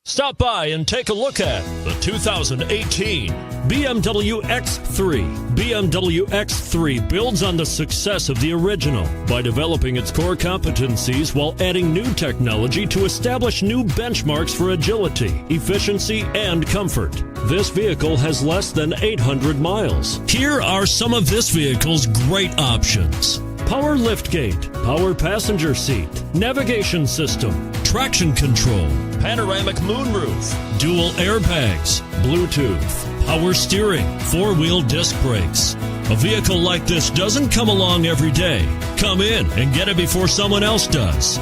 Stop by and take a look at the 2018 BMW X3. BMW X3 builds on the success of the original by developing its core competencies while adding new technology to establish new benchmarks for agility, efficiency, and comfort. This vehicle has less than 800 miles. Here are some of this vehicle's great options: power liftgate, power passenger seat, navigation system, traction control, panoramic moonroof, dual airbags, Bluetooth, power steering, four-wheel disc brakes. A vehicle like this doesn't come along every day. Come in and get it before someone else does.